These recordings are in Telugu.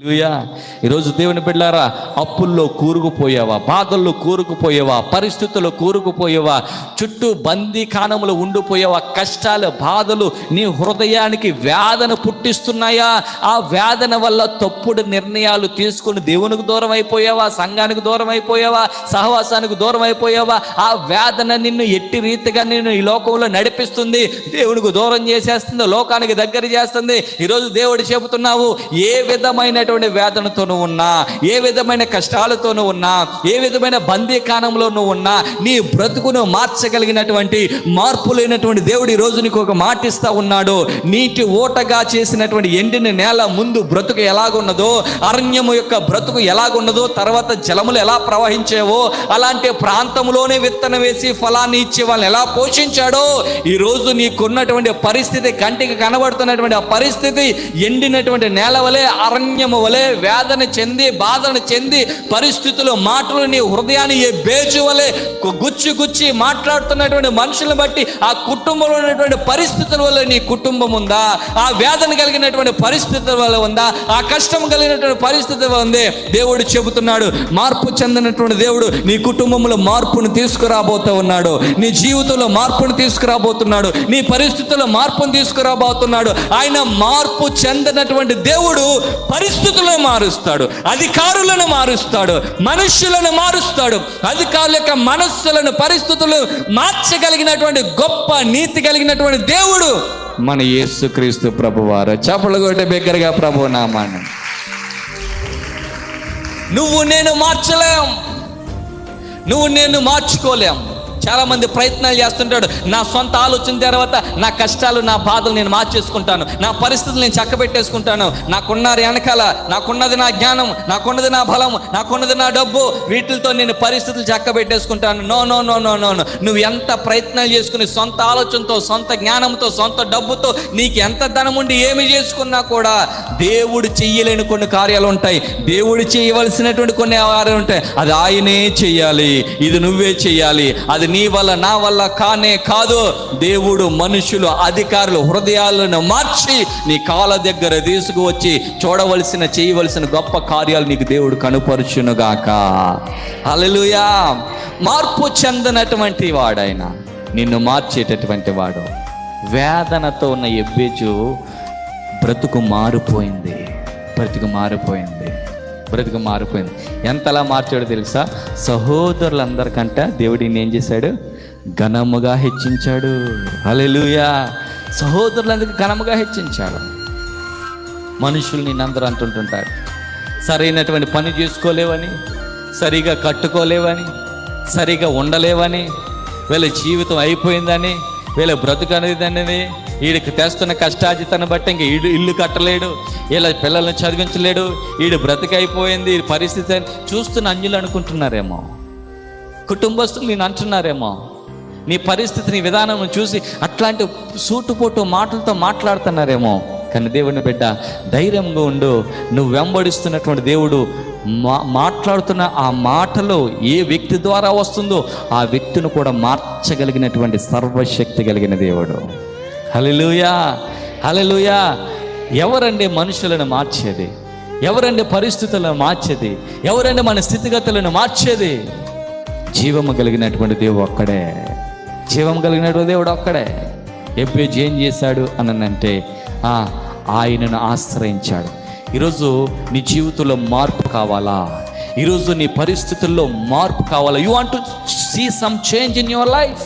హల్లెలూయా. ఈరోజు దేవుని బిడ్డలారా, అప్పుల్లో కూరుకుపోయావా, బాధల్లో కూరుకుపోయావా, పరిస్థితుల్లో కూరుకుపోయావా, చుట్టూ బందీఖానములో ఉండిపోయావా, కష్టాలు బాధలు నీ హృదయానికి వేదన పుట్టిస్తున్నాయా? ఆ వేదన వల్ల తప్పుడు నిర్ణయాలు తీసుకుని దేవునికి దూరం అయిపోయావా, సంఘానికి దూరం అయిపోయావా, సహవాసానికి దూరం అయిపోయావా? ఆ వేదన నిన్ను ఎట్టి రీతిగా నిన్ను ఈ లోకంలో నడిపిస్తుంది, దేవునికి దూరం చేసేస్తుంది, లోకానికి దగ్గర చేస్తుంది. ఈరోజు దేవుడు చెబుతున్నావు, ఏ విధమైనటువంటి వేదనతోనూ ఉన్నా, ఏ విధమైన కష్టాలతోనూ ఉన్నా, ఏ విధమైన బందీకానంలో నువ్వు ఉన్నా, నీ బ్రతుకును మార్చగలిగినటువంటి మార్పు లేనటువంటి దేవుడు ఈ రోజు నీకు ఒక మాట ఇస్తా ఉన్నాడు. నీటి ఓటగా చేసినటువంటి ఎండిన నేల ముందు బ్రతుకు ఎలాగున్నదో, అరణ్యము యొక్క బ్రతుకు ఎలాగున్నదో, తర్వాత జలములు ఎలా ప్రవహించేవో, అలాంటి ప్రాంతంలోనే విత్తనం వేసి ఫలాన్ని ఇచ్చే వాళ్ళని ఎలా పోషించాడో, ఈరోజు నీకున్నటువంటి పరిస్థితి, కంటికి కనబడుతున్నటువంటి ఆ పరిస్థితి ఎండినటువంటి నేల వలె, అరణ్యము వలె వేదన చెంది, బాధను చెంది, పరిస్థితులు, మాటలు నీ హృదయాన్ని ఏ బేజు వలె గుచ్చి గుచ్చి మాట్లాడుతున్నటువంటి మనుషులను బట్టి ఆ కుటుంబంలో ఉన్నటువంటి పరిస్థితుల వల్ల నీ కుటుంబం ఉందా? ఆ వేదన కలిగినటువంటి పరిస్థితుల వల్ల ఉందా? ఆ కష్టం కలిగినటువంటి పరిస్థితి ఉంది. దేవుడు చెబుతున్నాడు, మార్పు చెందినటువంటి దేవుడు నీ కుటుంబంలో మార్పును తీసుకురాబోతూ ఉన్నాడు, నీ జీవితంలో మార్పును తీసుకురాబోతున్నాడు, నీ పరిస్థితుల్లో మార్పును తీసుకురాబోతున్నాడు. ఆయన మార్పు చెందినటువంటి దేవుడు పరిస్థితులను మారుస్తాడు, అధికారులను మారుస్తాడు, మనుష్యులను మారుస్తాడు. అధికారుల యొక్క మనస్సులను, పరిస్థితులు మార్చగలిగినటువంటి గొప్ప నీతి కలిగినటువంటి దేవుడు మన యేసుక్రీస్తు ప్రభువారు. చప్పట్లు కొట్టే బిగ్గరగా ప్రభు నామాన్ని. నువ్వు నేను మార్చలేం, నువ్వు నేను మార్చుకోలేం. చాలా మంది ప్రయత్నాలు చేస్తుంటాడు. నా సొంత ఆలోచన తర్వాత నా కష్టాలు, నా బాధలు నేను మార్చేసుకుంటాను, నా పరిస్థితులు నేను చక్కబెట్టేసుకుంటాను, నాకున్నది వెనకాల, నాకున్నది నా జ్ఞానం, నాకున్నది నా బలం, నాకున్నది నా డబ్బు, వీటితో నేను పరిస్థితులు చక్కబెట్టేసుకుంటాను. No no no no no no. నువ్వు ఎంత ప్రయత్నాలు చేసుకుని సొంత ఆలోచనతో, సొంత జ్ఞానంతో, సొంత డబ్బుతో నీకు ఎంత ధనం ఉండి ఏమి చేసుకున్నా కూడా దేవుడు చెయ్యలేని కొన్ని కార్యాలు ఉంటాయి, దేవుడు చేయవలసినటువంటి కొన్ని కార్యాలు ఉంటాయి. అది ఆయనే చెయ్యాలి, ఇది నువ్వే చెయ్యాలి. అది నీ వల్ల, నా వల్ల కానే కాదు. దేవుడు మనుషులు, అధికారులు హృదయాలను మార్చి నీ కాళ్ళ దగ్గర తీసుకువచ్చి చూడవలసిన, చేయవలసిన గొప్ప కార్యాలు నీకు దేవుడు కనుపరుచునుగాక. హల్లెలూయా. మార్పు చెందినటువంటి వాడైనా నిన్ను మార్చేటటువంటి వాడు. వేదనతో ఉన్న ఎబ్బేజు బ్రతుకు మారిపోయింది, బ్రతుకు మారిపోయింది, బ్రతుకు మారిపోయింది. ఎంతలా మార్చాడో తెలుసా? సహోదరులందరికంటే దేవుడు ఈయన ఏం చేశాడు? ఘనముగా హెచ్చించాడు. హల్లెలూయా. సహోదరులందరికీ ఘనముగా హెచ్చించాడు. మనుషులు నిన్నందరూ అంటుంటుంటారు, సరైనటువంటి పని చేసుకోలేవని, సరిగా కట్టుకోలేవని, సరిగా ఉండలేవని, వీళ్ళ జీవితం అయిపోయిందని, వీళ్ళ బ్రతుకు అనేదని, వీడికి తెస్తున్న కష్టార్జితాన్ని బట్టి ఇంక వీడు ఇల్లు కట్టలేడు, వీళ్ళ పిల్లల్ని చదివించలేడు, వీడు బ్రతికైపోయింది, ఈ పరిస్థితి చూస్తున్న అన్యులు అనుకుంటున్నారేమో, కుటుంబస్తులు నేను అంటున్నారేమో, నీ పరిస్థితి, నీ విధానం చూసి అట్లాంటి సూటుపోటు మాటలతో మాట్లాడుతున్నారేమో. కానీ దేవుని బిడ్డ, ధైర్యంగా ఉండు. నువ్వు వెంబడిస్తున్నటువంటి దేవుడు మాట్లాడుతున్న ఆ మాటలో ఏ వ్యక్తి ద్వారా వస్తుందో ఆ వ్యక్తిని కూడా మార్చగలిగినటువంటి సర్వశక్తి కలిగిన దేవుడు. హల్లెలూయా, హల్లెలూయా. ఎవరండి మనుషులను మార్చేది? ఎవరండి పరిస్థితులను మార్చేది? ఎవరండి మన స్థితిగతులను మార్చేది? జీవము కలిగినటువంటి దేవుడు ఒక్కడే, జీవం కలిగినటువంటి దేవుడు ఒక్కడే. ఎబ్బేజు ఏం చేశాడు అనంటే ఆయనను ఆశ్రయించాడు. ఈరోజు నీ జీవితంలో మార్పు కావాలా? ఈరోజు నీ పరిస్థితుల్లో మార్పు కావాలా? You want to see some change in your life.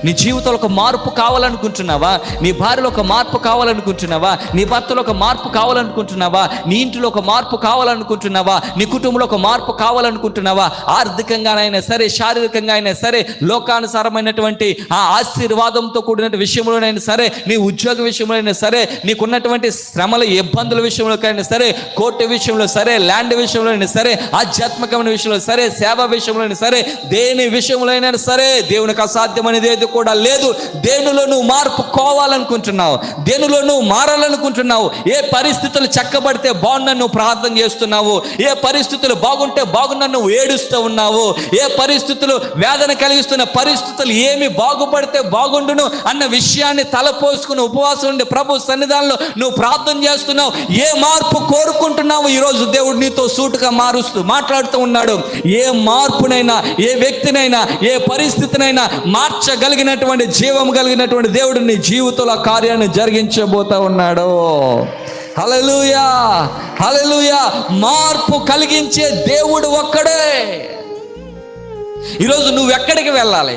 నీ జీవితంలో ఒక మార్పు కావాలనుకుంటున్నావా? నీ భార్యలో ఒక మార్పు కావాలనుకుంటున్నావా? నీ భర్తలో ఒక మార్పు కావాలనుకుంటున్నావా? నీ ఇంటిలో ఒక మార్పు కావాలనుకుంటున్నావా? నీ కుటుంబంలో ఒక మార్పు కావాలనుకుంటున్నావా? ఆర్థికంగానైనా సరే, శారీరకంగా అయినా సరే, లోకానుసారమైనటువంటి ఆ ఆశీర్వాదంతో కూడిన విషయంలోనైనా సరే, నీ ఉద్యోగ విషయంలో అయినా సరే, నీకున్నటువంటి శ్రమల ఇబ్బందుల విషయంలోకైనా సరే, కోర్టు విషయంలో సరే, ల్యాండ్ విషయంలో అయినా సరే, ఆధ్యాత్మికమైన విషయంలో సరే, సేవ విషయంలో అయినా సరే, దేని విషయంలో అయినా సరే, దేవునికి అసాధ్యమనేది ఏది కూడా లేదు. దేనిలో నువ్వు మార్పు కోవాలనుకుంటున్నావు, దేనిలో నువ్వు మారాలనుకుంటున్నావు, ఏ పరిస్థితులు చక్కబడితే బాగుందని నువ్వు ప్రార్థన చేస్తున్నావు, ఏ పరిస్థితులు బాగుంటే బాగుందని నువ్వు ఏడుస్తూ ఉన్నావు, ఏ పరిస్థితులు వేదన కలిగిస్తున్న పరిస్థితులు ఏమి బాగుపడితే బాగుండును అన్న విషయాన్ని తలపోసుకుని ఉపవాసం ఉండి ప్రభు సన్నిధానంలో నువ్వు ప్రార్థన చేస్తున్నావు. ఏ మార్పు కోరుకుంటున్నావు? ఈరోజు దేవుడు నీతో సూటుగా మాట్లాడుతూ ఉన్నాడు. ఏ మార్పునైనా, ఏ వ్యక్తినైనా, ఏ పరిస్థితినైనా మార్చగలిగినటువంటి, జీవం కలిగినటువంటి దేవుడు నీ జీవితంలో కార్యాన్ని జరిగించబోతా ఉన్నాడు. హల్లెలూయా, హల్లెలూయా. మార్పు కలిగించే దేవుడు ఒక్కడే. ఈరోజు నువ్వు ఎక్కడికి వెళ్ళాలి?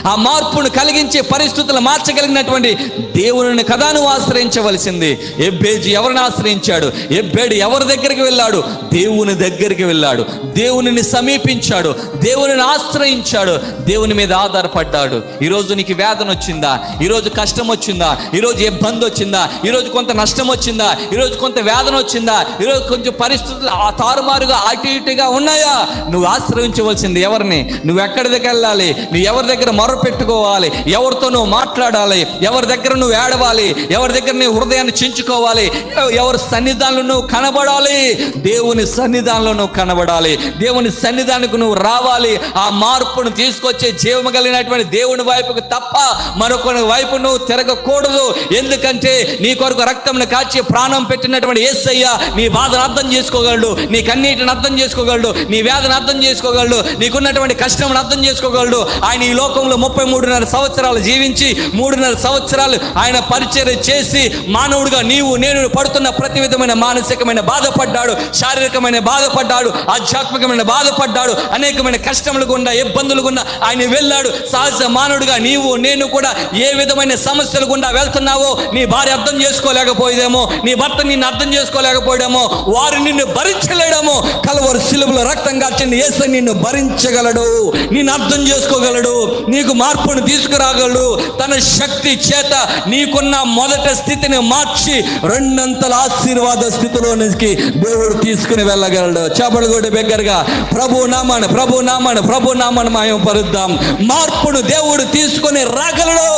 ఆ మార్పును కలిగించే పరిస్థితులు మార్చగలిగినటువంటి దేవుని కదా నువ్వు ఆశ్రయించవలసింది. ఎబ్బేజు ఎవరిని ఆశ్రయించాడు? ఎబ్బేడు ఎవరి దగ్గరికి వెళ్ళాడు? దేవుని దగ్గరికి వెళ్ళాడు, దేవునిని సమీపించాడు, దేవునిని ఆశ్రయించాడు, దేవుని మీద ఆధారపడ్డాడు. ఈరోజు నీకు వేదన వచ్చిందా? ఈరోజు కష్టం వచ్చిందా? ఈరోజు ఇబ్బంది వచ్చిందా? ఈరోజు కొంత నష్టం వచ్చిందా? ఈరోజు కొంత వేదన వచ్చిందా? ఈరోజు కొంచెం పరిస్థితులు తారుమారుగా అటు ఇటుగా ఉన్నాయా? నువ్వు ఆశ్రయించవలసింది ఎవరిని? నువ్వు ఎక్కడి దగ్గర వెళ్ళాలి? నువ్వు ఎవరి దగ్గర మొరపెట్టుకోవాలి? ఎవరితో నువ్వు మాట్లాడాలి? ఎవరి దగ్గర నువ్వు ఏడవాలి? ఎవరి దగ్గర నీ హృదయాన్ని చించుకోవాలి? ఎవరి సన్నిధానంలో నువ్వు కనబడాలి? దేవుని సన్నిధానంలో నువ్వు కనబడాలి. దేవుని సన్నిధానికి నువ్వు రావాలి. ఆ మార్పును తీసుకొచ్చే జీవము కలిగినటువంటి దేవుని వైపుకు తప్ప మరొకరి వైపు నువ్వు తిరగకూడదు. ఎందుకంటే నీ కొరకు రక్తంను కాచి ప్రాణం పెట్టినటువంటి యేసయ్య నీ బాధను అర్థం చేసుకోగలడు, నీ కన్నీటిని అర్థం చేసుకోగలడు, నీ వేదన అర్థం చేసుకోగలడు, నీకున్నటువంటి కష్టమును అర్థం చేసుకోగలడు. ఆయన ఈ లోకంలో 33.5 సంవత్సరాలు జీవించి 3.5 సంవత్సరాలు ఆయన పరిచర్య చేసి మానవుడిగా నీవు నేను పడుతున్న ప్రతి విధమైన మానసికమైన బాధపడ్డాడు, శారీరకమైన బాధపడ్డాడు, ఆధ్యాత్మికమైన బాధపడ్డాడు, అనేకమైన కష్టములు గుండా, ఇబ్బందులు గుండా ఆయన వెళ్ళాడు. సహజ మానవుడిగా నీవు నేను కూడా ఏ విధమైన సమస్యలు గుండా వెళ్తున్నావో నీ భార్య అర్థం చేసుకోలేకపోయేదేమో, నీ భర్త నిన్ను అర్థం చేసుకోలేకపోయాడేమో, వారు నిన్ను భరించలేడేమో. కలవరి శిలువలో రక్తం కార్చింది యేసు నిన్ను భరించగలడు, నిన్ను అర్థం చేసుకోగలడు, నీకు మార్పును తీసుకురాగలడు. తన శక్తి చేత నీకున్న మొదటి స్థితిని మార్చి రెండంతల ఆశీర్వాద స్థితిలోనికి దేవుడు తీసుకుని వెళ్ళగలడు. చేపలు కూడా బిగ్గరగా ప్రభు నామాన్ని మాయం పరుద్దాం. మార్పును దేవుడు తీసుకుని రాగలడు.